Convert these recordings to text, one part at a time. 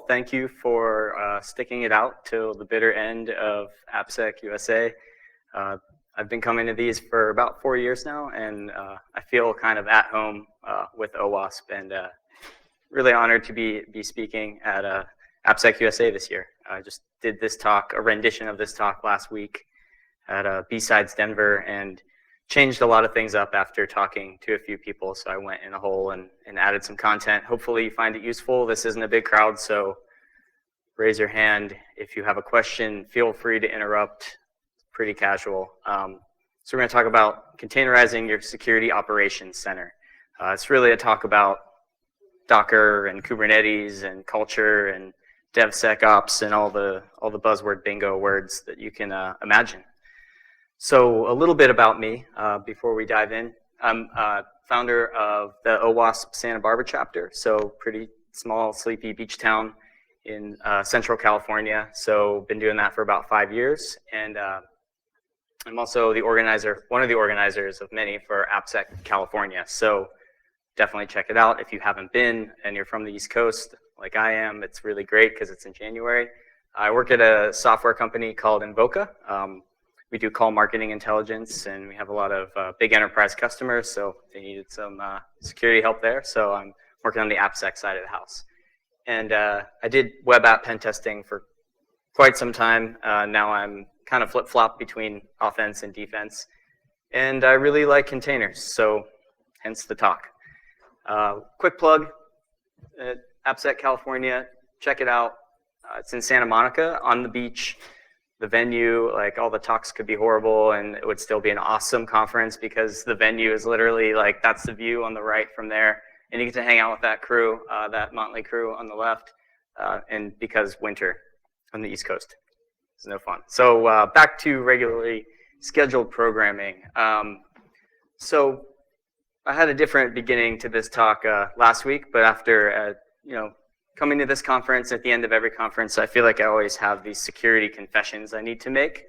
thank you for sticking it out till the bitter end of AppSecUSA. I've been coming to these for about 4 years now, and I feel kind of at home with OWASP, and really honored to be speaking at AppSecUSA this year. I just did this talk, a rendition of this talk last week at B-Sides Denver, and changed a lot of things up after talking to a few people. So I went in a hole and added some content. Hopefully you find it useful. This isn't a big crowd, so raise your hand if you have a question. Feel free to interrupt. It's pretty casual. So we're going to talk about containerizing your security operations center. It's really a talk about Docker and Kubernetes and culture and DevSecOps and all the buzzword bingo words that you can imagine. So a little bit about me before we dive in. I'm founder of the OWASP Santa Barbara chapter, so pretty small, sleepy beach town in Central California. So been doing that for about 5 years, and I'm also one of the organizers of many for AppSec California. So definitely check it out if you haven't been and you're from the East Coast like I am. It's really great because it's in January. I work at a software company called Invoca. We do call marketing intelligence, and we have a lot of big enterprise customers, so they needed some security help there. So I'm working on the AppSec side of the house. And I did web app pen testing for quite some time. Now I'm kind of flip-flop between offense and defense. And I really like containers, so hence the talk. Quick plug, AppSec California, check it out. It's in Santa Monica on the beach. The venue, like all the talks could be horrible and it would still be an awesome conference because the venue is literally like, that's the view on the right from there. And you get to hang out with that crew, that motley crew on the left, and because winter on the East Coast. It's no fun. So back to regularly scheduled programming. So I had a different beginning to this talk last week, but after coming to this conference, at the end of every conference, I feel like I always have these security confessions I need to make.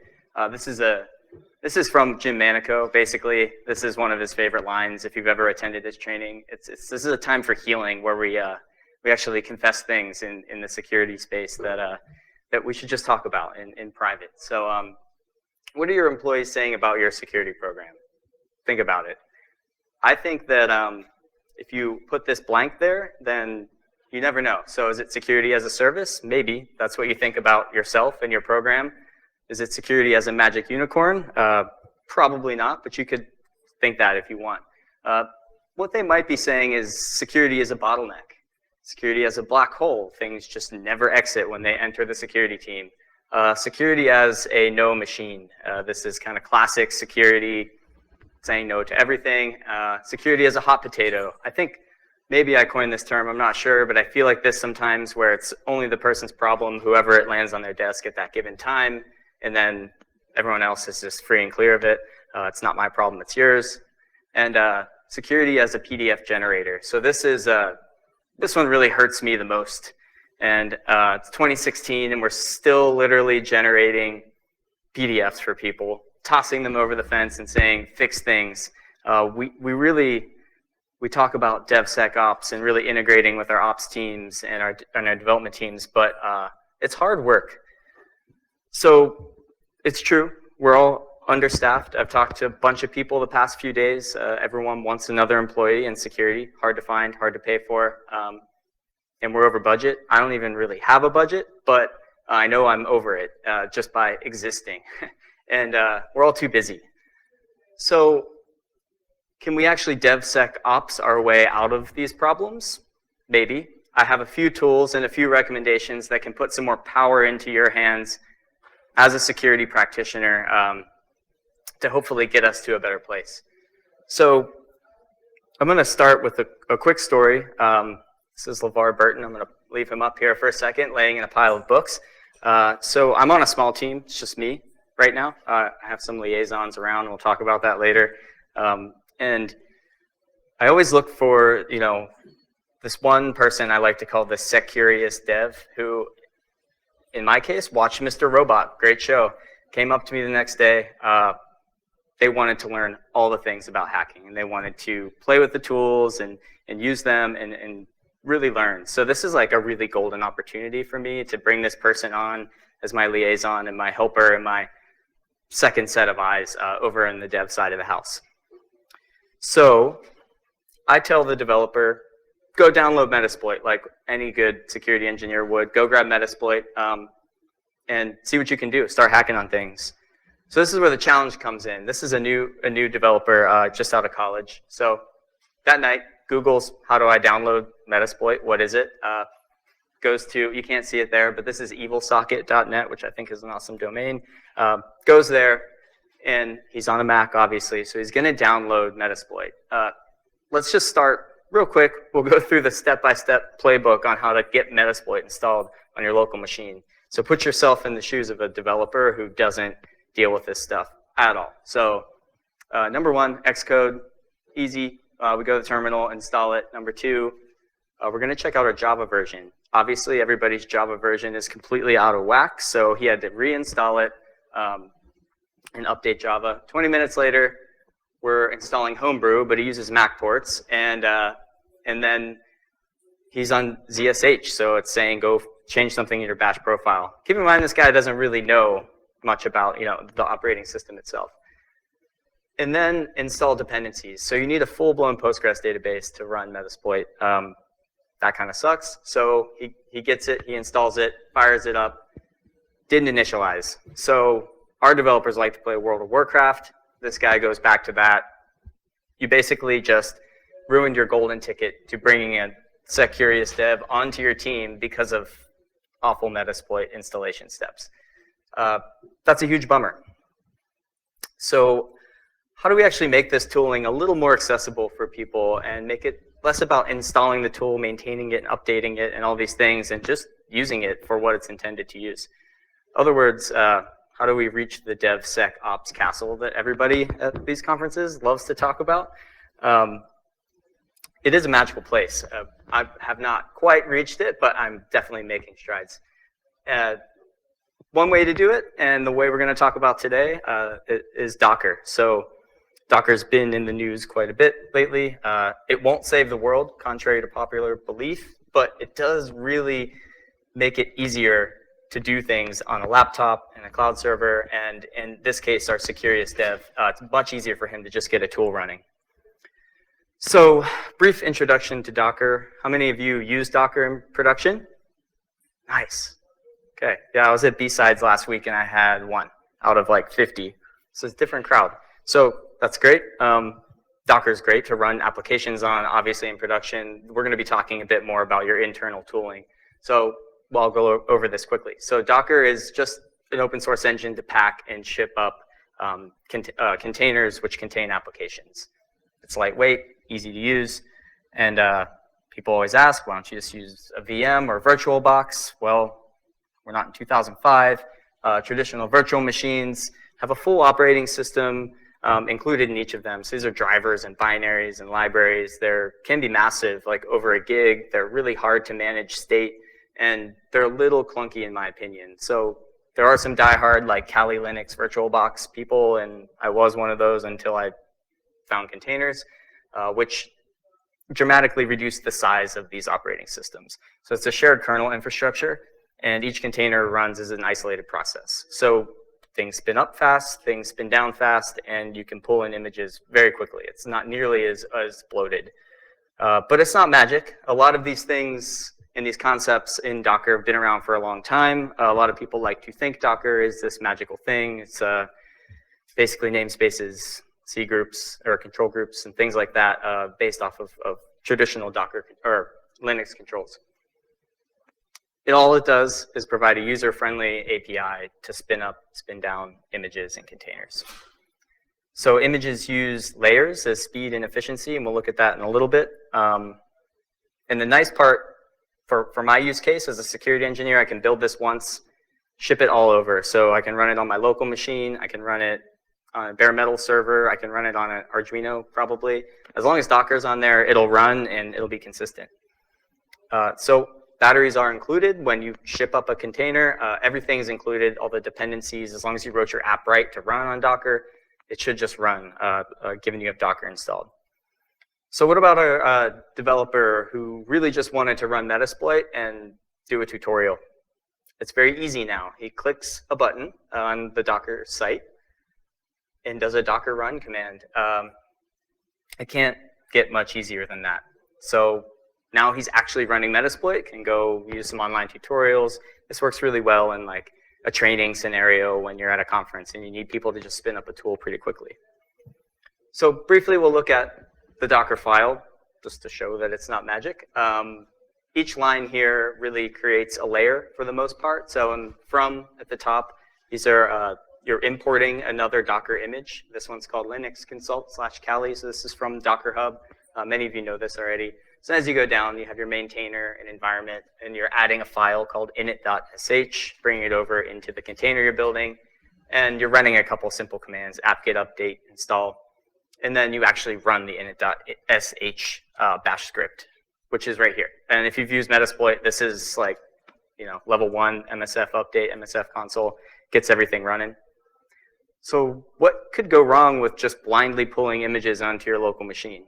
This is from Jim Manico, basically. This is one of his favorite lines if you've ever attended his training. This is a time for healing where we actually confess things in the security space that we should just talk about in private. So what are your employees saying about your security program? Think about it. I think that if you put this blank there, then you never know. So is it security as a service? Maybe. That's what you think about yourself and your program. Is it security as a magic unicorn? Probably not, but you could think that if you want. What they might be saying is security is a bottleneck. Security as a black hole. Things just never exit when they enter the security team. Security as a no machine. This is kind of classic security, saying no to everything. Security as a hot potato. I think maybe I coined this term, I'm not sure, but I feel like this sometimes where it's only the person's problem, whoever it lands on their desk at that given time, and then everyone else is just free and clear of it. It's not my problem, it's yours. And security as a PDF generator. So this one really hurts me the most. And it's 2016, and we're still literally generating PDFs for people, tossing them over the fence and saying, fix things. We talk about DevSecOps and really integrating with our ops teams and our development teams, but it's hard work. So it's true, we're all understaffed. I've talked to a bunch of people the past few days. Everyone wants another employee in security, hard to find, hard to pay for, and we're over budget. I don't even really have a budget, but I know I'm over it just by existing. And we're all too busy. So can we actually DevSecOps our way out of these problems? Maybe. I have a few tools and a few recommendations that can put some more power into your hands as a security practitioner to hopefully get us to a better place. So I'm going to start with a quick story. This is LeVar Burton. I'm going to leave him up here for a second, laying in a pile of books. So I'm on a small team. It's just me right now. I have some liaisons around, and we'll talk about that later. And I always look for, this one person I like to call the SecCurious dev who, in my case, watched Mr. Robot, great show, came up to me the next day. They wanted to learn all the things about hacking, and they wanted to play with the tools and use them and really learn. So this is like a really golden opportunity for me to bring this person on as my liaison and my helper and my second set of eyes over in the dev side of the house. So I tell the developer, go download Metasploit like any good security engineer would. Go grab Metasploit and see what you can do. Start hacking on things. So this is where the challenge comes in. This is a new developer just out of college. So that night, Google's how do I download Metasploit? What is it? Goes to, you can't see it there, but this is evilsocket.net, which I think is an awesome domain. Goes there, and he's on a Mac, obviously, so he's going to download Metasploit. Let's just start real quick. We'll go through the step-by-step playbook on how to get Metasploit installed on your local machine. So put yourself in the shoes of a developer who doesn't deal with this stuff at all. So number one, Xcode, easy. We go to the terminal, install it. Number two, we're going to check out our Java version. Obviously, everybody's Java version is completely out of whack, so he had to reinstall it and update Java. 20 minutes later, we're installing Homebrew, but he uses Mac ports, and then he's on ZSH, so it's saying go change something in your bash profile. Keep in mind, this guy doesn't really know much about the operating system itself. And then install dependencies. So you need a full-blown Postgres database to run Metasploit. That kind of sucks. So he gets it, he installs it, fires it up, didn't initialize. So our developers like to play World of Warcraft. This guy goes back to that. You basically just ruined your golden ticket to bringing in AppSecUSA dev onto your team because of awful Metasploit installation steps. That's a huge bummer. So how do we actually make this tooling a little more accessible for people and make it less about installing the tool, maintaining it, and updating it, and all these things, and just using it for what it's intended to use? In other words, how do we reach the DevSecOps castle that everybody at these conferences loves to talk about? It is a magical place. I have not quite reached it, but I'm definitely making strides. One way to do it, and the way we're going to talk about today, is Docker. So Docker's been in the news quite a bit lately. It won't save the world, contrary to popular belief, but it does really make it easier to do things on a laptop and a cloud server, and in this case, our AppSecUSA dev. It's much easier for him to just get a tool running. So, brief introduction to Docker. How many of you use Docker in production? Nice. Okay, yeah, I was at B-Sides last week and I had 1 out of like 50. So it's a different crowd. So that's great. Docker's great to run applications on, obviously in production. We're going to be talking a bit more about your internal tooling. So I'll go over this quickly. So Docker is just an open source engine to pack and ship up containers which contain applications. It's lightweight, easy to use, and people always ask, why don't you just use a VM or VirtualBox? Well, we're not in 2005. Traditional virtual machines have a full operating system included in each of them. So these are drivers and binaries and libraries. They can be massive, like over a gig. They're really hard to manage state, and they're a little clunky in my opinion. So there are some diehard like Kali Linux VirtualBox people, and I was one of those until I found containers, which dramatically reduced the size of these operating systems. So it's a shared kernel infrastructure, and each container runs as an isolated process. So things spin up fast, things spin down fast, and you can pull in images very quickly. It's not nearly as bloated. But it's not magic. A lot of these things and these concepts in Docker have been around for a long time. A lot of people like to think Docker is this magical thing. It's basically namespaces, C groups, or control groups, and things like that based off of traditional Docker or Linux controls. All it does is provide a user-friendly API to spin up, spin down images and containers. So images use layers as speed and efficiency, and we'll look at that in a little bit. And the nice part for my use case as a security engineer, I can build this once, ship it all over. So I can run it on my local machine, I can run it on a bare metal server, I can run it on an Arduino probably. As long as Docker's on there, it'll run and it'll be consistent. So batteries are included when you ship up a container. Everything's included, all the dependencies. As long as you wrote your app right to run on Docker, it should just run, given you have Docker installed. So what about a developer who really just wanted to run Metasploit and do a tutorial? It's very easy now. He clicks a button on the Docker site and does a Docker run command. It can't get much easier than that. So now he's actually running Metasploit, can go use some online tutorials. This works really well in like a training scenario when you're at a conference and you need people to just spin up a tool pretty quickly. So briefly, we'll look at the Docker file just to show that it's not magic. Each line here really creates a layer for the most part. So from at the top, these are you're importing another Docker image. This one's called Linux consult/Kali. So this is from Docker Hub. Many of you know this already. So as you go down, you have your maintainer and environment, and you're adding a file called init.sh, bringing it over into the container you're building, and you're running a couple simple commands: apt-get update, install, and then you actually run the init.sh bash script, which is right here. And if you've used Metasploit, this is like, level 1 MSF update, MSF console, gets everything running. So what could go wrong with just blindly pulling images onto your local machine?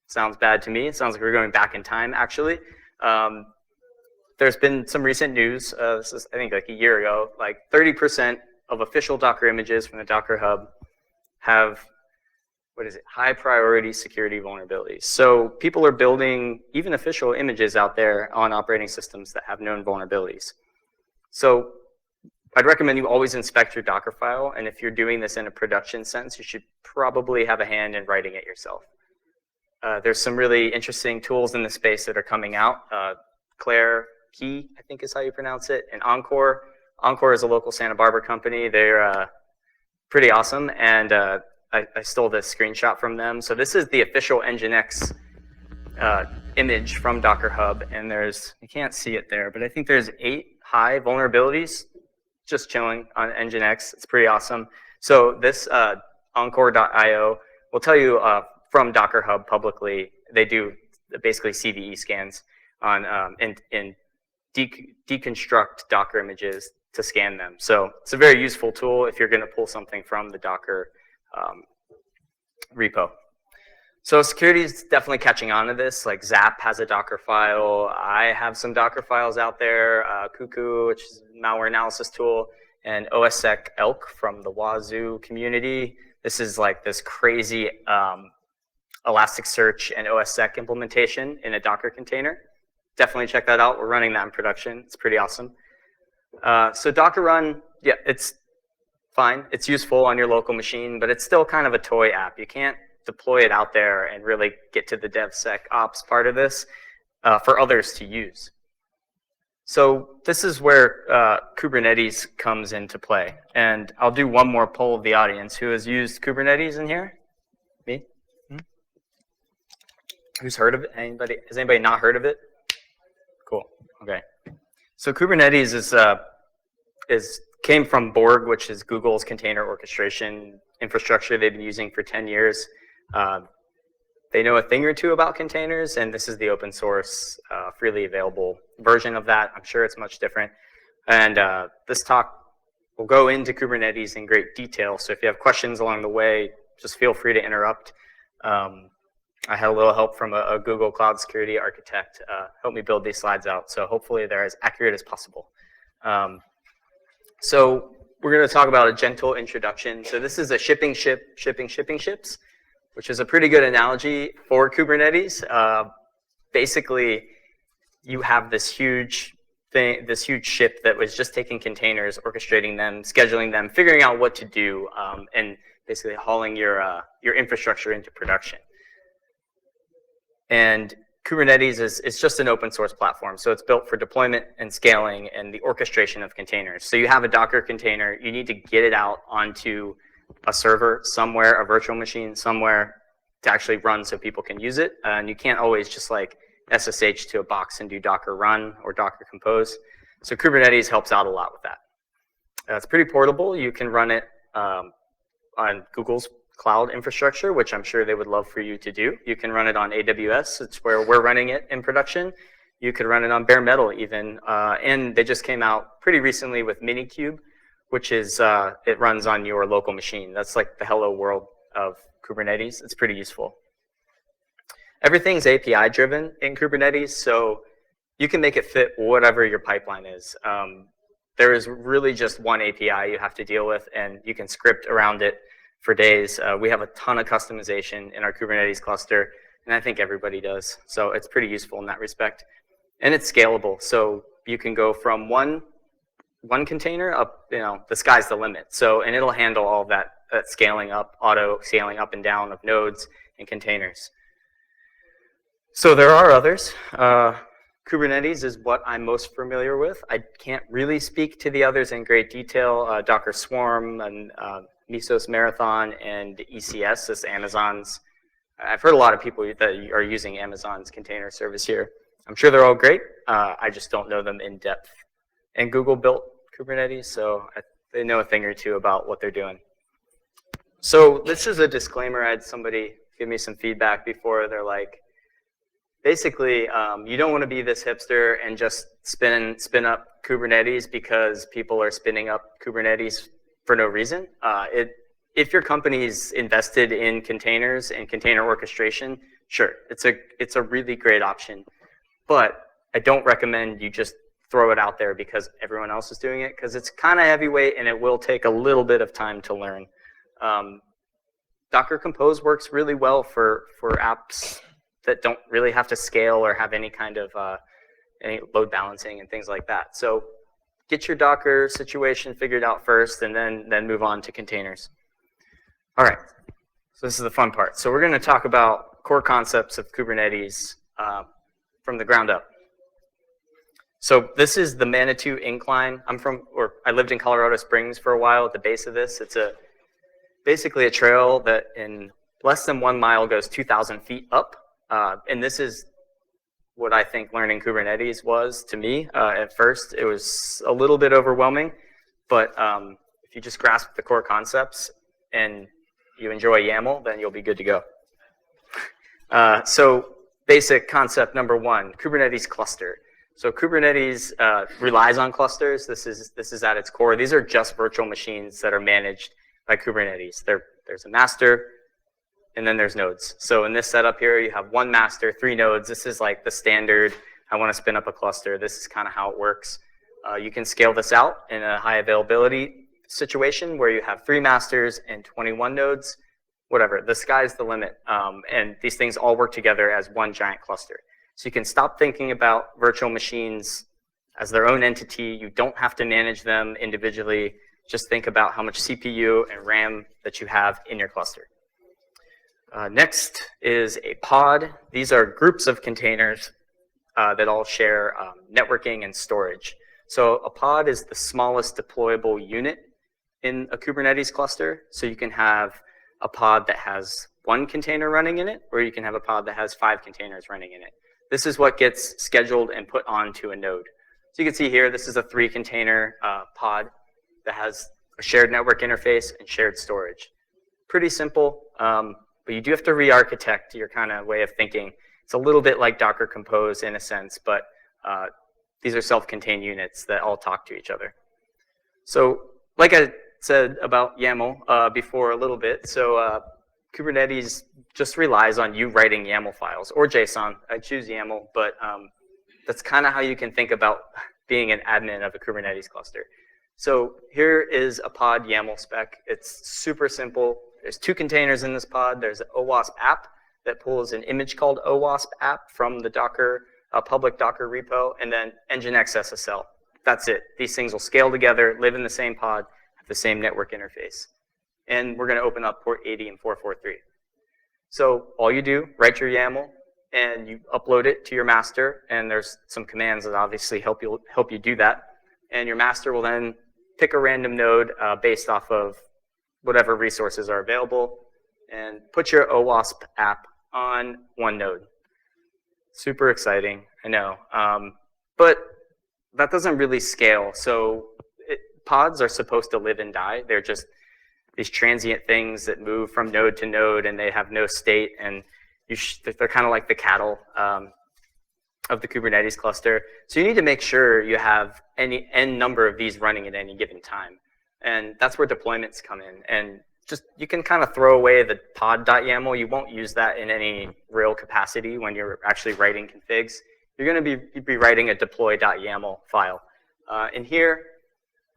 Sounds bad to me. It sounds like we're going back in time, actually. There's been some recent news. This is, I think, like a year ago. Like 30% of official Docker images from the Docker Hub have, high priority security vulnerabilities. So people are building even official images out there on operating systems that have known vulnerabilities. So I'd recommend you always inspect your Docker file. And if you're doing this in a production sense, you should probably have a hand in writing it yourself. There's some really interesting tools in the space that are coming out. Claire Key, I think is how you pronounce it, and Encore. Encore is a local Santa Barbara company. They're pretty awesome, and I stole this screenshot from them. So this is the official Nginx image from Docker Hub, and you can't see it there, but I think there's 8 high vulnerabilities just chilling on Nginx. It's pretty awesome. So this Encore.io will tell you from Docker Hub publicly, they do basically CVE scans on and deconstruct Docker images to scan them. So it's a very useful tool if you're going to pull something from the Docker repo. So security is definitely catching on to this. Like Zap has a Docker file. I have some Docker files out there. Cuckoo, which is a malware analysis tool, and OWASP from the Wazoo community. This is like this crazy Elasticsearch and OSSec implementation in a Docker container. Definitely check that out. We're running that in production. It's pretty awesome. So Docker Run, yeah, it's fine. It's useful on your local machine, but it's still kind of a toy app. You can't deploy it out there and really get to the DevSecOps part of this for others to use. So this is where Kubernetes comes into play. And I'll do one more poll of the audience. Who has used Kubernetes in here? Me? Who's heard of it? Anybody? Has anybody not heard of it? Cool. Okay. So Kubernetes came from Borg, which is Google's container orchestration infrastructure they've been using for 10 years. They know a thing or two about containers, and this is the open source, freely available version of that. I'm sure it's much different. And this talk will go into Kubernetes in great detail. So if you have questions along the way, just feel free to interrupt. I had a little help from a Google Cloud Security architect help me build these slides out. So hopefully they're as accurate as possible. So we're going to talk about a gentle introduction. So this is a shipping ships, which is a pretty good analogy for Kubernetes. Basically, you have this huge thing, this huge ship that was just taking containers, orchestrating them, scheduling them, figuring out what to do, and basically hauling your infrastructure into production. And Kubernetes is just an open source platform. So it's built for deployment and scaling and the orchestration of containers. So you have a Docker container, you need to get it out onto a server somewhere, a virtual machine somewhere to actually run so people can use it. And you can't always just like SSH to a box and do Docker run or Docker compose. So Kubernetes helps out a lot with that. It's pretty portable. You can run it on Google's cloud infrastructure, which I'm sure they would love for you to do. You can run it on AWS. It's where we're running it in production. You could run it on bare metal even. And they just came out pretty recently with Minikube, which is, it runs on your local machine. That's like the hello world of Kubernetes. It's pretty useful. everything's API driven in Kubernetes, so you can make it fit whatever your pipeline is. There is really just one API you have to deal with, and you can script around it for days. We have a ton of customization in our Kubernetes cluster, and I think everybody does. So it's pretty useful in that respect. And it's scalable, so you can go from one container up, the sky's the limit. So, and it'll handle all of that scaling up, auto scaling up and down of nodes and containers. So there are others. Kubernetes is what I'm most familiar with. I can't really speak to the others in great detail. Docker Swarm and Mesos Marathon and ECS is Amazon's. I've heard a lot of people that are using Amazon's container service here. I'm sure they're all great. I just don't know them in depth. And Google built Kubernetes, so they know a thing or two about what they're doing. So this is a disclaimer. I had somebody give me some feedback before. They're like, basically, you don't want to be this hipster and just spin up Kubernetes because people are spinning up Kubernetes for no reason. If your company's invested in containers and container orchestration, sure, it's a really great option. But I don't recommend you just throw it out there because everyone else is doing it, because it's kind of heavyweight and it will take a little bit of time to learn. Docker Compose works really well for apps that don't really have to scale or have any kind of any load balancing and things like that. So get your Docker situation figured out first, and then move on to containers. All right, so this is the fun part. So we're going to talk about core concepts of Kubernetes from the ground up. So this is the Manitou Incline. I lived in Colorado Springs for a while at the base of this. It's basically a trail that in less than 1 mile goes 2,000 feet up. And this is what I think learning Kubernetes was to me. At first, it was a little bit overwhelming, but if you just grasp the core concepts and you enjoy YAML, then you'll be good to go. So basic concept number 1, Kubernetes cluster. So Kubernetes relies on clusters. This is at its core. These are just virtual machines that are managed by Kubernetes. There's a master, and then there's nodes. So in this setup here, you have 1 master, 3 nodes. This is like the standard, I want to spin up a cluster. This is kind of how it works. You can scale this out in a high availability situation where you have 3 masters and 21 nodes, whatever. The sky's the limit. And these things all work together as one giant cluster. So you can stop thinking about virtual machines as their own entity. You don't have to manage them individually. Just think about how much CPU and RAM that you have in your cluster. Next is a pod. These are groups of containers that all share networking and storage. So a pod is the smallest deployable unit in a Kubernetes cluster. So you can have a pod that has 1 container running in it, or you can have a pod that has 5 containers running in it. This is what gets scheduled and put onto a node. So you can see here, this is a 3-container pod that has a shared network interface and shared storage. Pretty simple. But you do have to re-architect your kind of way of thinking. It's a little bit like Docker Compose in a sense, but these are self-contained units that all talk to each other. So like I said about YAML before a little bit, so Kubernetes just relies on you writing YAML files, or JSON. I choose YAML, but that's kind of how you can think about being an admin of a Kubernetes cluster. So here is a pod YAML spec. It's super simple. There's 2 containers in this pod. There's an OWASP app that pulls an image called OWASP app from the Docker, public Docker repo, and then Nginx SSL. That's it. These things will scale together, live in the same pod, have the same network interface. And we're going to open up port 80 and 443. So all you do, write your YAML, and you upload it to your master, and there's some commands that obviously help you do that. And your master will then pick a random node based off of whatever resources are available, and put your OWASP app on 1 node. Super exciting, I know. But that doesn't really scale. So pods are supposed to live and die. They're just these transient things that move from node to node, and they have no state, and they're kind of like the cattle of the Kubernetes cluster. So you need to make sure you have any n number of these running at any given time. And that's where deployments come in. And you can kind of throw away the pod.yaml. You won't use that in any real capacity when you're actually writing configs. You're going to be writing a deploy.yaml file. In here,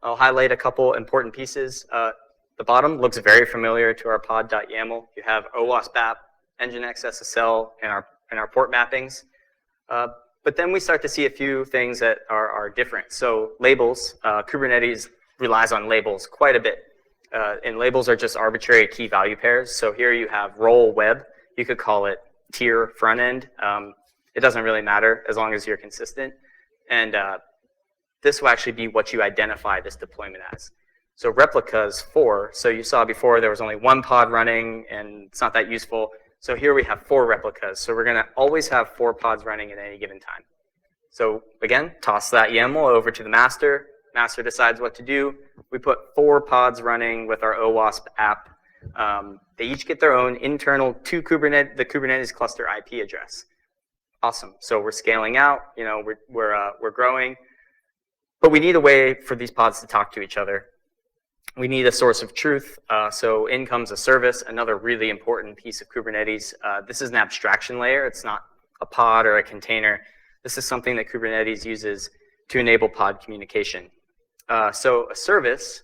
I'll highlight a couple important pieces. The bottom looks very familiar to our pod.yaml. You have OWASP app, Nginx SSL, and our port mappings. But then we start to see a few things that are different. So labels, Kubernetes relies on labels quite a bit. And labels are just arbitrary key value pairs. So here you have role web. You could call it tier front end. It doesn't really matter as long as you're consistent. And this will actually be what you identify this deployment as. So replicas 4. So you saw before there was only one pod running, and it's not that useful. So here we have 4 replicas. So we're going to always have 4 pods running at any given time. So again, toss that YAML over to the master. Master decides what to do. We put 4 pods running with our OWASP app. They each get their own internal the Kubernetes cluster IP address. Awesome. So we're scaling out. You know, we're growing, but we need a way for these pods to talk to each other. We need a source of truth. So in comes a service, another really important piece of Kubernetes. This is an abstraction layer. It's not a pod or a container. This is something that Kubernetes uses to enable pod communication. So a service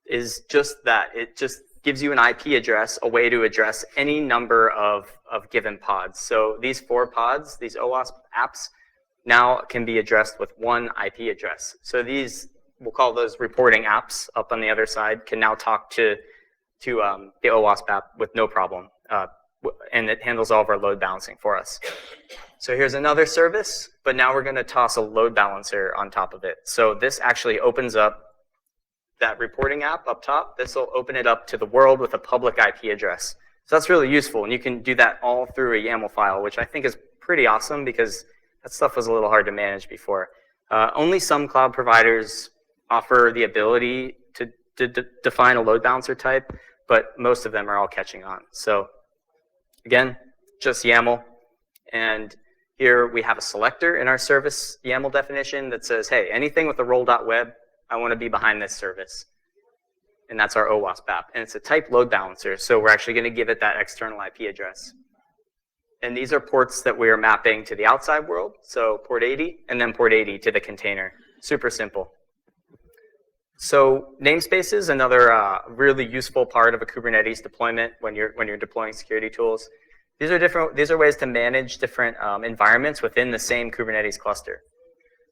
is just that. It just gives you an IP address, a way to address any number of given pods. So these 4 pods, these OWASP apps, now can be addressed with one IP address. So these, we'll call those reporting apps up on the other side, can now talk to the OWASP app with no problem. And it handles all of our load balancing for us. So here's another service, but now we're going to toss a load balancer on top of it. So this actually opens up that reporting app up top. This will open it up to the world with a public IP address. So that's really useful, and you can do that all through a YAML file, which I think is pretty awesome because that stuff was a little hard to manage before. Only some cloud providers offer the ability to define a load balancer type, but most of them are all catching on. So again, just YAML. And here we have a selector in our service YAML definition that says, hey, anything with a role.web, I want to be behind this service. And that's our OWASP app. And it's a type load balancer, so we're actually going to give it that external IP address. And these are ports that we are mapping to the outside world. So port 80 and then port 80 to the container. Super simple. So namespaces, another really useful part of a Kubernetes deployment when you're deploying security tools. These are ways to manage different environments within the same Kubernetes cluster.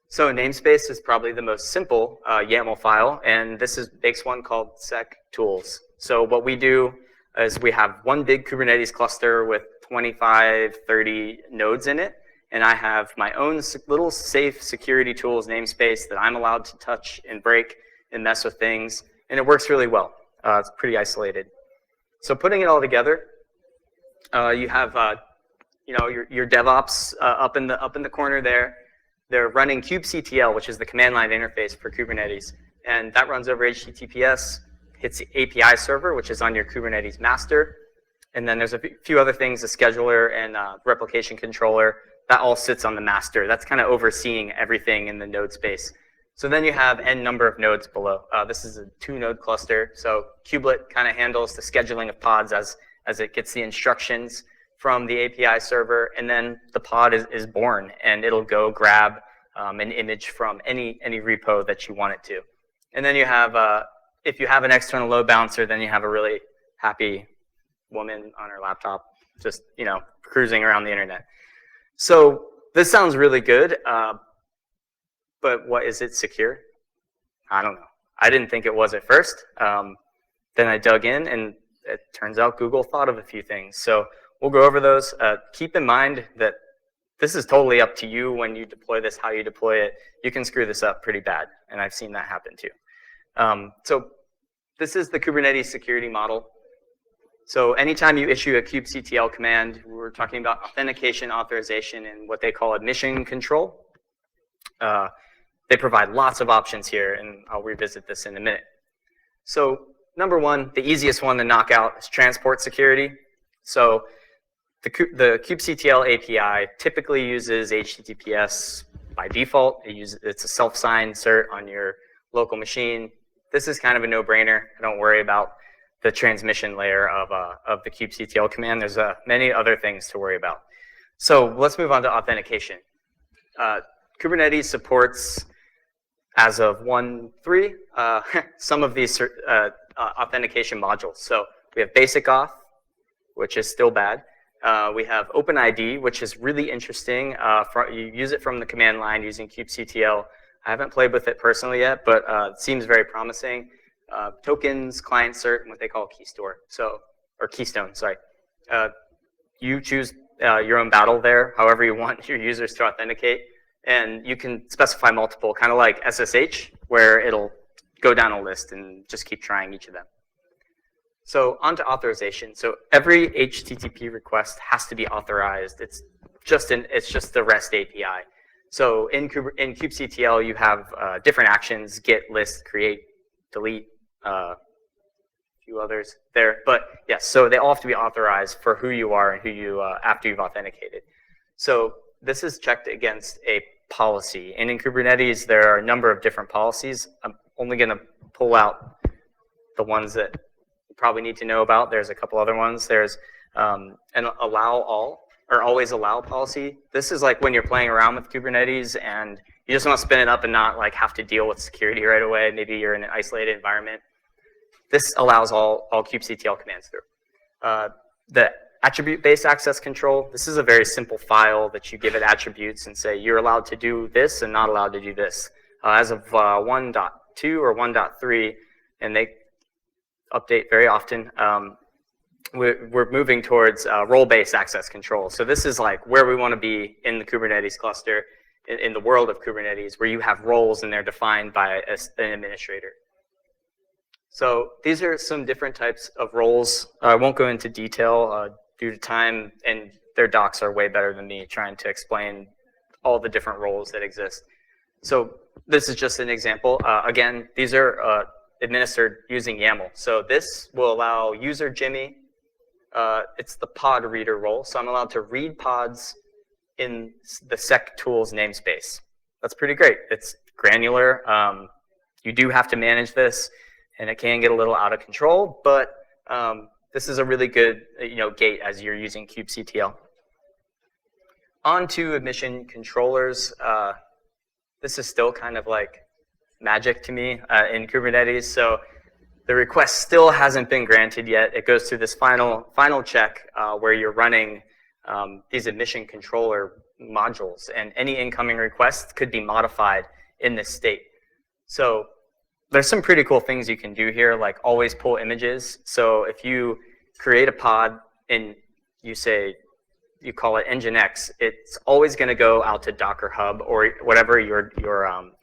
So a namespace is probably the most simple YAML file, and this makes one called AppSecUSA. So what we do is we have one big Kubernetes cluster with 25, 30 nodes in it, and I have my own little safe security tools namespace that I'm allowed to touch and break and mess with things, and it works really well. It's pretty isolated. So putting it all together, you have your DevOps up in the corner there. They're running kubectl, which is the command line interface for Kubernetes, and that runs over HTTPS, hits the API server, which is on your Kubernetes master, and then there's a few other things, a scheduler and replication controller, that all sits on the master. That's kind of overseeing everything in the node space. So then you have n number of nodes below. This is a 2-node cluster, so kubelet kind of handles the scheduling of pods as it gets the instructions from the API server, and then the pod is born, and it'll go grab an image from any repo that you want it to. And then you have, if you have an external load balancer, then you have a really happy woman on her laptop, just cruising around the internet. So this sounds really good, but what is it secure? I don't know. I didn't think it was at first. Then I dug in, and it turns out Google thought of a few things. So we'll go over those. Keep in mind that this is totally up to you when you deploy this, how you deploy it. You can screw this up pretty bad, and I've seen that happen too. So this is the Kubernetes security model. So anytime you issue a kubectl command, we're talking about authentication, authorization, and what they call admission control. They provide lots of options here, and I'll revisit this in a minute. So number one, the easiest one to knock out is transport security. So the kubectl API typically uses HTTPS by default. It's a self-signed cert on your local machine. This is kind of a no-brainer. Don't worry about the transmission layer of the kubectl command. There's many other things to worry about. So let's move on to authentication. Kubernetes supports, as of 1.3, some of these authentication modules. So we have basic auth, which is still bad. We have OpenID, which is really interesting. You use it from the command line using kubectl. I haven't played with it personally yet, but it seems very promising. Tokens, client cert, and what they call keystore. Or keystone, sorry. You choose your own battle there, however you want your users to authenticate. And you can specify multiple, kind of like SSH, where it'll go down a list and just keep trying each of them. So onto authorization. So every HTTP request has to be authorized. It's just the REST API. So in kubectl, you have different actions: get, list, create, delete, a few others there. But yes, so they all have to be authorized for who you are and who you after you've authenticated. So this is checked against a policy. And in Kubernetes, there are a number of different policies. I'm only going to pull out the ones that you probably need to know about. There's a couple other ones. There's an allow all, or always allow policy. This is like when you're playing around with Kubernetes and you just want to spin it up and not like have to deal with security right away. Maybe you're in an isolated environment. This allows all kubectl commands through. The attribute-based access control, this is a very simple file that you give it attributes and say you're allowed to do this and not allowed to do this. As of 1.2 or 1.3, and they update very often, we're moving towards role-based access control. So this is like where we want to be in the Kubernetes cluster, in the world of Kubernetes, where you have roles and they're defined by an administrator. So these are some different types of roles. I won't go into detail due to time, and their docs are way better than me trying to explain all the different roles that exist. So this is just an example. Again, these are administered using YAML. So this will allow user Jimmy, it's the pod reader role. So I'm allowed to read pods in the sec tools namespace. That's pretty great. It's granular. You do have to manage this, and it can get a little out of control, but this is a really good gate as you're using kubectl. On to admission controllers. This is still kind of like magic to me in Kubernetes. So the request still hasn't been granted yet. It goes through this final check where you're running these admission controller modules, and any incoming request could be modified in this state. So there's some pretty cool things you can do here, like always pull images. So if you create a pod and you call it Nginx, it's always going to go out to Docker Hub or whatever your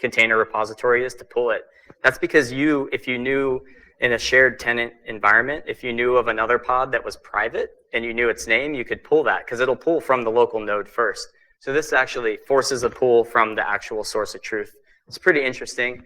container repository is to pull it. That's because if you knew in a shared tenant environment, if you knew of another pod that was private and you knew its name, you could pull that because it'll pull from the local node first. So this actually forces a pull from the actual source of truth. It's pretty interesting.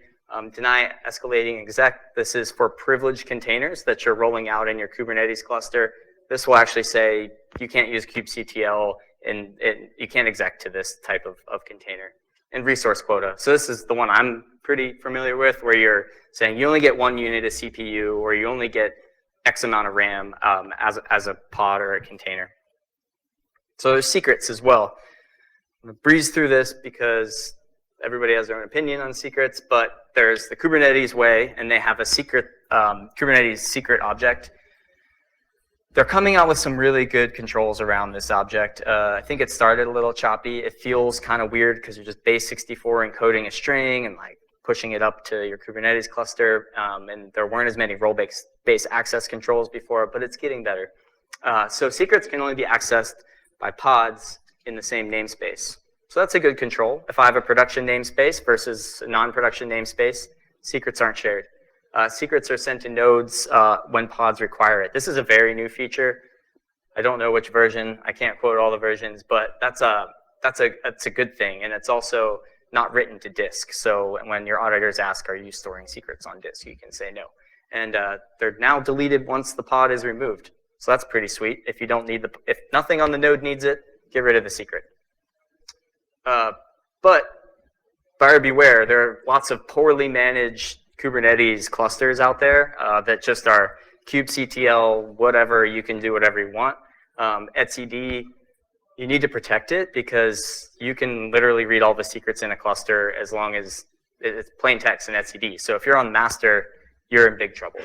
Deny escalating exec. This is for privileged containers that you're rolling out in your Kubernetes cluster. This will actually say you can't use kubectl and you can't exec to this type of container. And resource quota. So this is the one I'm pretty familiar with, where you're saying you only get 1 unit of CPU or you only get X amount of RAM as a pod or a container. So there's secrets as well. I'm going to breeze through this because everybody has their own opinion on secrets, but there's the Kubernetes way, and they have a secret Kubernetes secret object. They're coming out with some really good controls around this object. I think it started a little choppy. It feels kind of weird because you're just base 64 encoding a string and like pushing it up to your Kubernetes cluster. And there weren't as many role-based access controls before, but it's getting better. So secrets can only be accessed by pods in the same namespace. So that's a good control. If I have a production namespace versus a non-production namespace, secrets aren't shared. Secrets are sent to nodes when pods require it. This is a very new feature. I don't know which version. I can't quote all the versions, but that's a good thing. And it's also not written to disk. So when your auditors ask, are you storing secrets on disk, you can say no. And they're now deleted once the pod is removed. So that's pretty sweet. If you don't need if nothing on the node needs it, get rid of the secret. But buyer beware, there are lots of poorly managed Kubernetes clusters out there that just are kubectl, whatever, you can do whatever you want. etcd, you need to protect it because you can literally read all the secrets in a cluster as long as it's plain text in etcd. So if you're on master, you're in big trouble.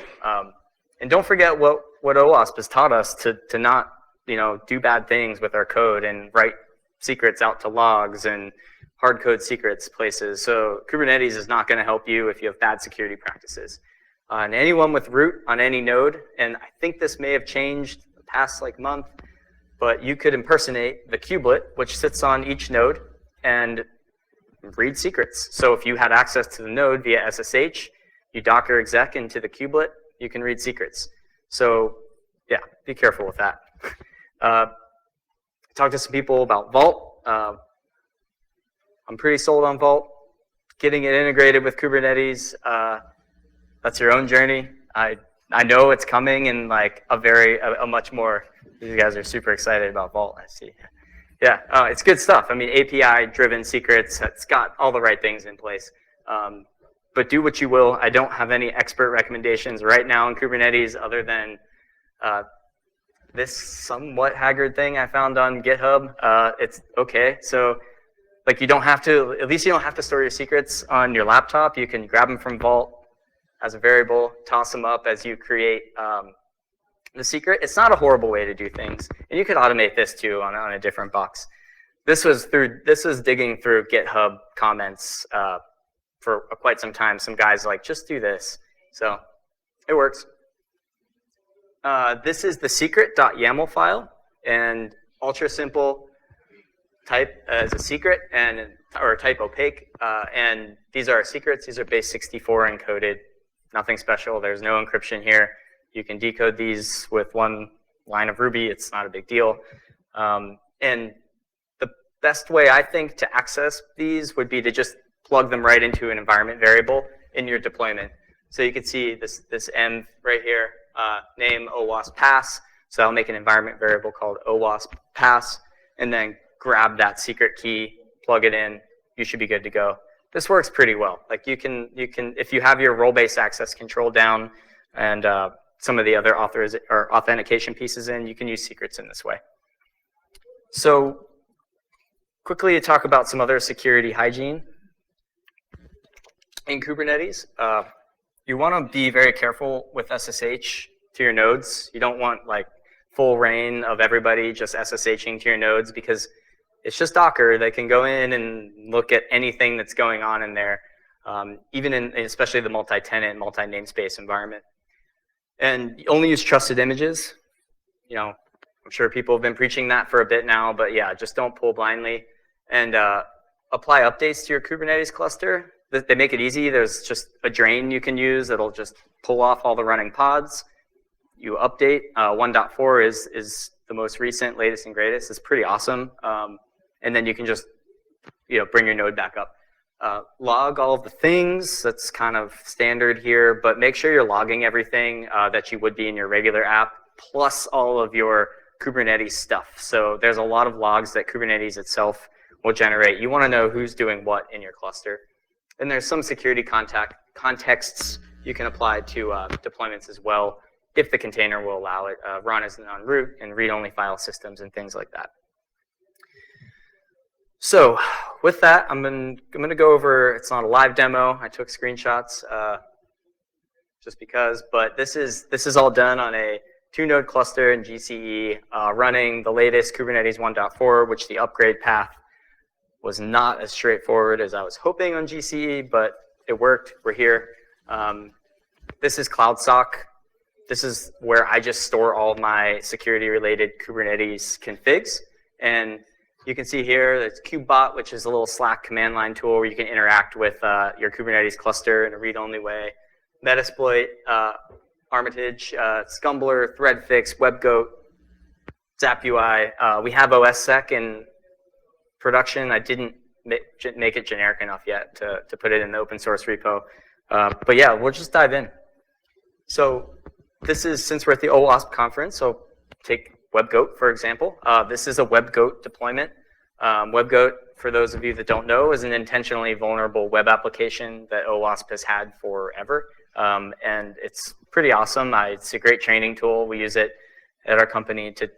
And don't forget what OWASP has taught us to not do bad things with our code and write secrets out to logs and hard code secrets places. So Kubernetes is not going to help you if you have bad security practices. And anyone with root on any node, and I think this may have changed the past month, but you could impersonate the kubelet, which sits on each node, and read secrets. So if you had access to the node via SSH, you Docker exec into the kubelet, you can read secrets. So yeah, be careful with that. Talk to some people about Vault. I'm pretty sold on Vault. Getting it integrated with Kubernetes, that's your own journey. I know it's coming in a much more, you guys are super excited about Vault, I see. Yeah, it's good stuff. I mean, API-driven secrets, it's got all the right things in place. But do what you will. I don't have any expert recommendations right now in Kubernetes other than this somewhat haggard thing I found on GitHub. It's okay. So you don't have to, at least you don't have to store your secrets on your laptop. You can grab them from Vault as a variable, toss them up as you create the secret. It's not a horrible way to do things. And you could automate this too on a different box. This was digging through GitHub comments for quite some time. Some guys just do this. So it works. This is the secret.yaml file, and ultra simple. Type as a secret or type opaque, and these are our secrets. These are base 64 encoded. Nothing special. There's no encryption here. You can decode these with one line of Ruby. It's not a big deal. And the best way I think to access these would be to just plug them right into an environment variable in your deployment. So you can see this env right here, name OWASP pass. So I'll make an environment variable called OWASP pass, and then grab that secret key, plug it in, you should be good to go. This works pretty well. You can if you have your role-based access control down and some of the other authentication pieces in, you can use secrets in this way. So quickly to talk about some other security hygiene. In Kubernetes, you want to be very careful with SSH to your nodes. You don't want full reign of everybody just SSHing to your nodes because it's just Docker. They can go in and look at anything that's going on in there, even especially the multi-tenant, multi-namespace environment. And only use trusted images. I'm sure people have been preaching that for a bit now, but yeah, just don't pull blindly. And apply updates to your Kubernetes cluster. They make it easy. There's just a drain you can use that'll just pull off all the running pods. You update. 1.4 is the most recent, latest and greatest. It's pretty awesome. And then you can just bring your node back up. Log all of the things. That's kind of standard here, but make sure you're logging everything that you would be in your regular app, plus all of your Kubernetes stuff. So there's a lot of logs that Kubernetes itself will generate. You want to know who's doing what in your cluster. And there's some security contexts you can apply to deployments as well, if the container will allow it. Run as on root and read-only file systems and things like that. So with that, I'm going to go over, it's not a live demo. I took screenshots just because, but this is all done on a 2-node cluster in GCE running the latest Kubernetes 1.4, which the upgrade path was not as straightforward as I was hoping on GCE, but it worked. We're here. This is CloudSock. This is where I just store all my security-related Kubernetes configs. And you can see here, there's kubebot, which is a little Slack command line tool where you can interact with your Kubernetes cluster in a read-only way. Metasploit, Armitage, Scumbler, Threadfix, WebGoat, ZapUI. We have OSSec in production. I didn't make it generic enough yet to put it in the open source repo. But yeah, we'll just dive in. So this is, since we're at the OWASP conference, take WebGoat, for example. This is a WebGoat deployment. WebGoat, for those of you that don't know, is an intentionally vulnerable web application that OWASP has had forever. And it's pretty awesome. It's a great training tool. We use it at our company to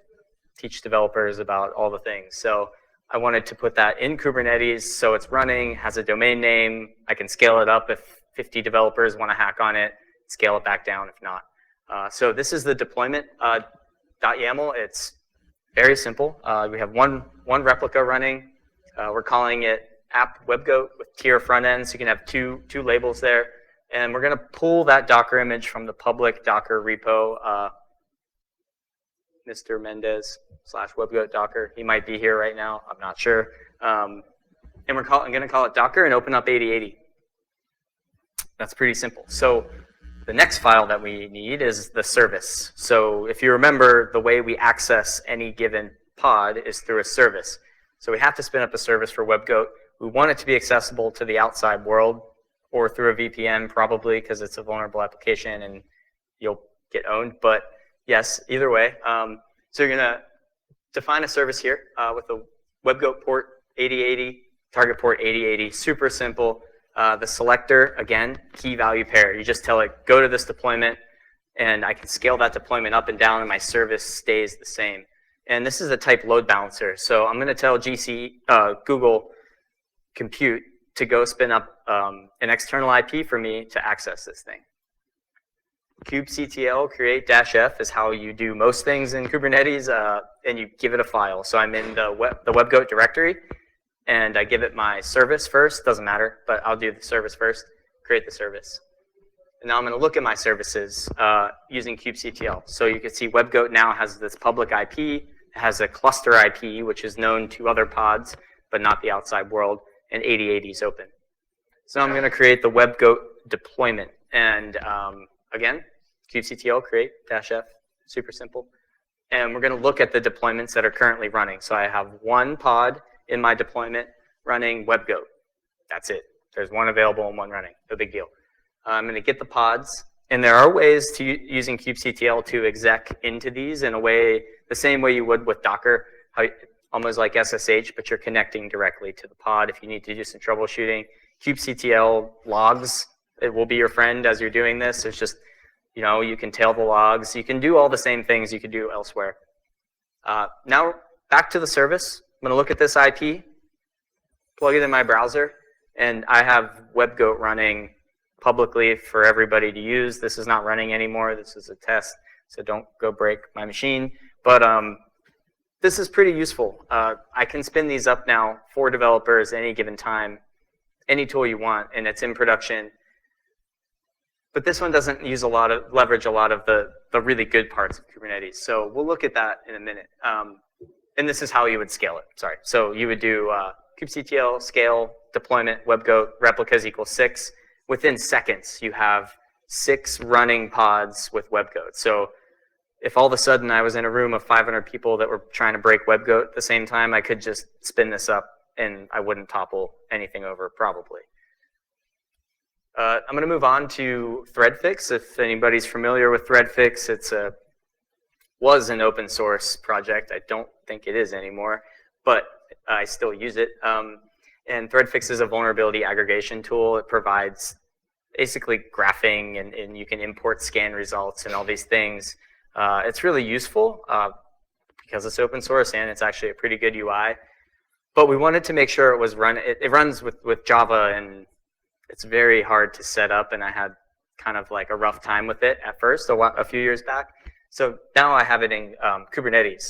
teach developers about all the things. So I wanted to put that in Kubernetes so it's running, has a domain name. I can scale it up if 50 developers want to hack on it, scale it back down if not. So this is the deployment .yaml. It's very simple. We have one replica running. We're calling it app webgoat with tier front end, so you can have two labels there. And we're going to pull that Docker image from the public Docker repo, Mr. Mendez /webgoat Docker. He might be here right now. I'm not sure. And I'm going to call it Docker and open up 8080. That's pretty simple. So the next file that we need is the service. So if you remember, the way we access any given pod is through a service. So we have to spin up a service for webgoat. We want it to be accessible to the outside world or through a VPN probably because it's a vulnerable application and you'll get owned. But yes, either way. So you're going to define a service here with a webgoat port 8080, target port 8080, super simple. The selector, again, key value pair. You just tell it, go to this deployment, and I can scale that deployment up and down, and my service stays the same. And this is a type load balancer. So I'm going to tell Google Compute to go spin up an external IP for me to access this thing. kubectl create -f is how you do most things in Kubernetes, and you give it a file. So I'm in the webgoat directory, and I give it my service first. Doesn't matter, but I'll do the service first, create the service. And now I'm going to look at my services using kubectl. So you can see webgoat now has this public IP, it has a cluster IP, which is known to other pods, but not the outside world, and 8080 is open. So I'm going to create the webgoat deployment. And again, kubectl create -f, super simple. And we're going to look at the deployments that are currently running. So I have one pod in my deployment running webgoat. That's it. There's one available and one running. No big deal. I'm going to get the pods. And there are ways to using kubectl to exec into these in a way, the same way you would with Docker, almost like SSH, but you're connecting directly to the pod if you need to do some troubleshooting. kubectl logs, it will be your friend as you're doing this. It's just, you can tail the logs. You can do all the same things you could do elsewhere. Now, back to the service. I'm going to look at this IP, plug it in my browser, and I have webgoat running publicly for everybody to use. This is not running anymore. This is a test, so don't go break my machine. But this is pretty useful. I can spin these up now for developers any given time, any tool you want, and it's in production. But this one doesn't leverage a lot of the really good parts of Kubernetes. So we'll look at that in a minute. And this is how you would scale it. Sorry. So you would do kubectl, scale, deployment, webgoat, replicas equals 6. Within seconds, you have 6 running pods with webgoat. So if all of a sudden I was in a room of 500 people that were trying to break webgoat at the same time, I could just spin this up and I wouldn't topple anything over, probably. I'm going to move on to Threadfix. If anybody's familiar with Threadfix, was an open source project. I don't think it is anymore, but I still use it. And Threadfix is a vulnerability aggregation tool. It provides basically graphing, and you can import scan results and all these things. It's really useful because it's open source and it's actually a pretty good UI. But we wanted to make sure it was it runs with Java, and it's very hard to set up, and I had kind of like a rough time with it at first a few years back. So now I have it in Kubernetes.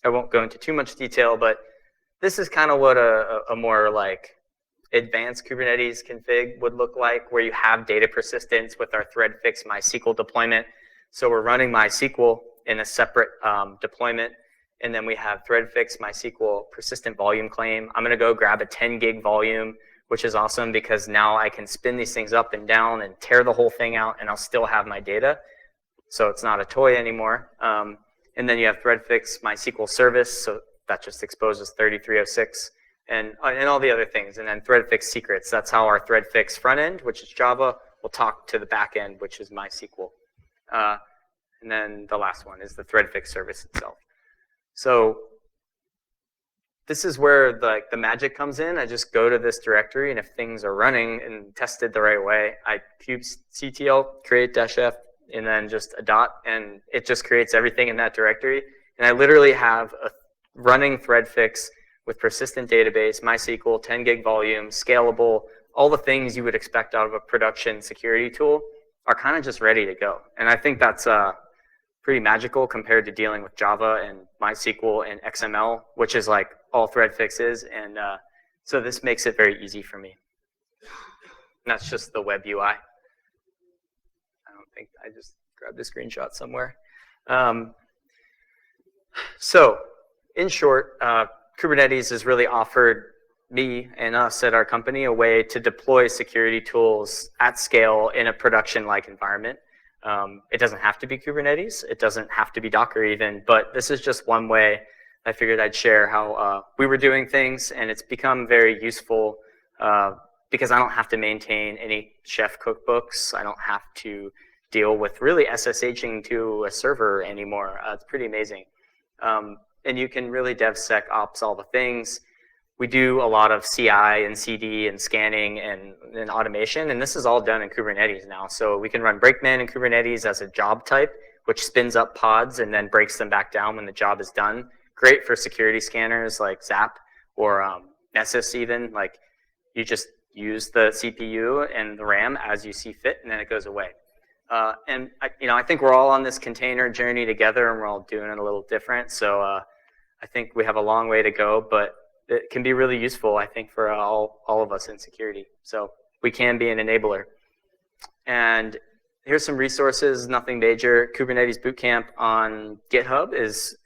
I won't go into too much detail, but this is kind of what a more like advanced Kubernetes config would look like, where you have data persistence with our Threadfix MySQL deployment. So we're running MySQL in a separate deployment, and then we have Threadfix MySQL persistent volume claim. I'm going to go grab a 10 gig volume, which is awesome because now I can spin these things up and down and tear the whole thing out, and I'll still have my data. So it's not a toy anymore. And then you have Threadfix MySQL service, so that just exposes 3306 and all the other things. And then Threadfix secrets, that's how our Threadfix front end, which is Java, will talk to the back end, which is MySQL. And then the last one is the Threadfix service itself. So this is where the magic comes in. I just go to this directory, and if things are running and tested the right way, I kubectl create -f and then just a dot, and it just creates everything in that directory. And I literally have a running thread fix with persistent database, MySQL, 10 gig volume, scalable, all the things you would expect out of a production security tool are kind of just ready to go. And I think that's pretty magical compared to dealing with Java and MySQL and XML, which is like all thread fixes. And so this makes it very easy for me. And that's just the web UI. I don't think I just grabbed a screenshot somewhere. So in short, Kubernetes has really offered me and us at our company a way to deploy security tools at scale in a production-like environment. It doesn't have to be Kubernetes. It doesn't have to be Docker even, but this is just one way I figured I'd share how we were doing things, and it's become very useful because I don't have to maintain any chef cookbooks. I don't have to deal with really SSHing to a server anymore. It's pretty amazing. And you can really DevSecOps all the things. We do a lot of CI and CD and scanning and automation, and this is all done in Kubernetes now. So we can run Brakeman in Kubernetes as a job type, which spins up pods and then breaks them back down when the job is done. Great for security scanners like Zap or Nessus even. Like you just use the CPU and the RAM as you see fit, and then it goes away. And I think we're all on this container journey together, and we're all doing it a little different. So I think we have a long way to go, but it can be really useful, I think, for all of us in security. So we can be an enabler. And here's some resources, nothing major. Kubernetes Bootcamp on GitHub is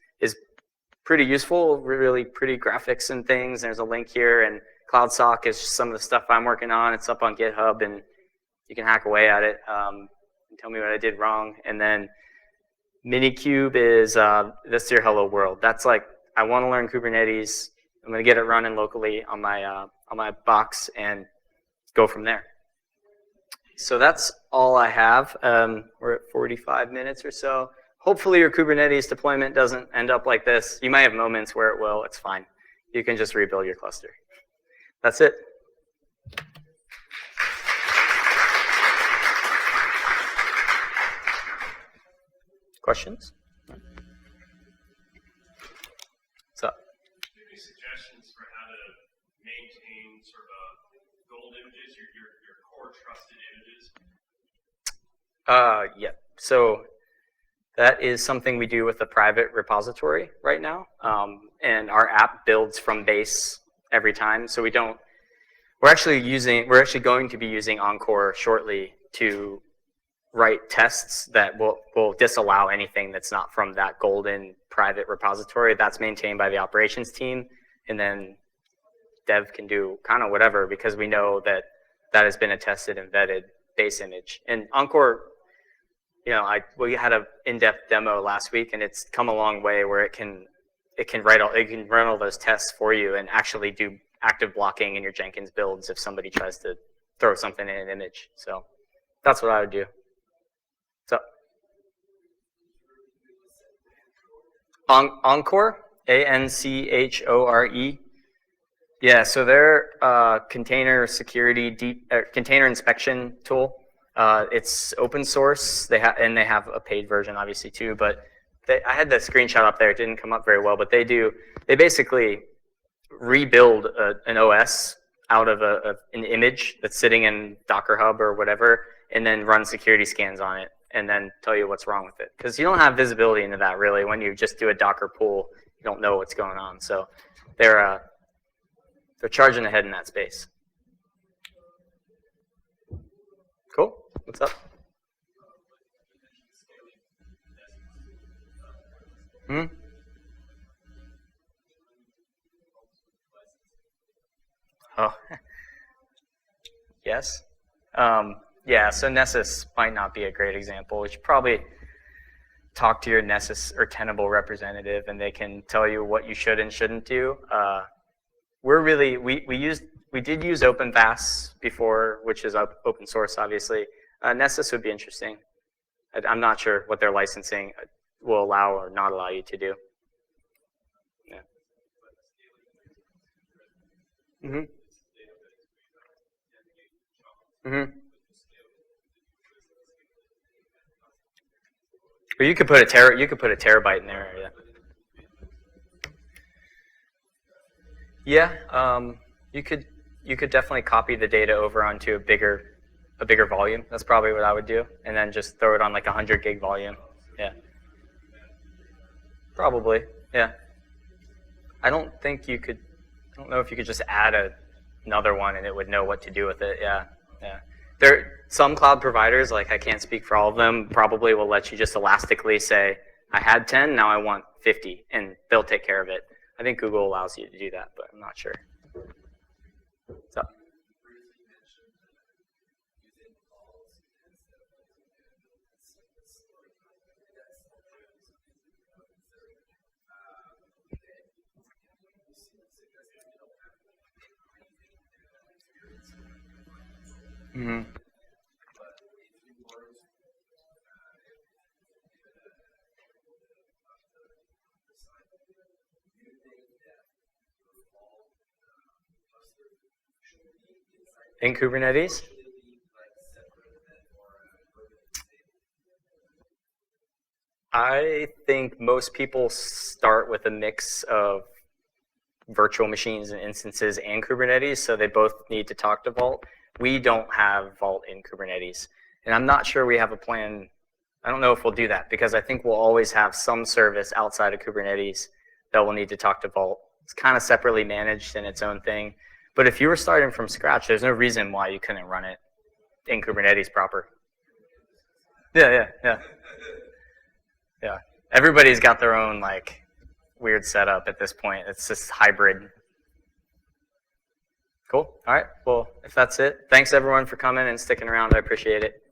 pretty useful, really pretty graphics and things. There's a link here, and CloudSock is some of the stuff I'm working on. It's up on GitHub, and you can hack away at it and tell me what I did wrong. And then Minikube is this your hello world. That's like, I want to learn Kubernetes. I'm going to get it running locally on my box and go from there. So that's all I have. We're at 45 minutes or so. Hopefully your Kubernetes deployment doesn't end up like this. You might have moments where it will. It's fine. You can just rebuild your cluster. That's it. Questions? What's up? Suggestions for how to maintain sort of gold images, your core trusted images? Yeah. So that is something we do with a private repository right now, and our app builds from base every time. So we're actually going to be using Encore shortly to write tests that will disallow anything that's not from that golden private repository. That's maintained by the operations team, and then dev can do kind of whatever because we know that has been a tested and vetted base image. And Encore, we had an in-depth demo last week, and it's come a long way where it can run all those tests for you and actually do active blocking in your Jenkins builds if somebody tries to throw something in an image. So that's what I would do. Encore, Anchore. Yeah, so they're container security, container inspection tool. It's open source. They have a paid version, obviously, too. But I had the screenshot up there. It didn't come up very well, but they basically rebuild an OS out of an image that's sitting in Docker Hub or whatever, and then run security scans on it, and then tell you what's wrong with it. Because you don't have visibility into that, really. When you just do a Docker pull, you don't know what's going on. So they're charging ahead in that space. Cool. What's up? Oh, yes. Yeah, so Nessus might not be a great example. You should probably talk to your Nessus or Tenable representative, and they can tell you what you should and shouldn't do. We did use OpenVAS before, which is open source, obviously. Nessus would be interesting. I'm not sure what their licensing will allow or not allow you to do. Yeah. Mm-hmm. Mm-hmm. Or you could put a terabyte in there. Yeah. Yeah. You could definitely copy the data over onto a bigger volume. That's probably what I would do, and then just throw it on like 100 gig volume. Yeah. Probably. Yeah. I don't think you could. I don't know if you could just add another one and it would know what to do with it. Yeah. Yeah. Some cloud providers, like I can't speak for all of them, probably will let you just elastically say, I had 10, now I want 50, and they'll take care of it. I think Google allows you to do that, but I'm not sure. So. Mm-hmm. In Kubernetes? I think most people start with a mix of virtual machines and instances and Kubernetes, so they both need to talk to Vault. We don't have Vault in Kubernetes, and I'm not sure we have a plan. I don't know if we'll do that, because I think we'll always have some service outside of Kubernetes that will need to talk to Vault. It's kind of separately managed in its own thing. But if you were starting from scratch, there's no reason why you couldn't run it in Kubernetes proper. Yeah. Everybody's got their own like weird setup at this point. It's just hybrid. Cool. All right. Well, if that's it, thanks everyone for coming and sticking around. I appreciate it.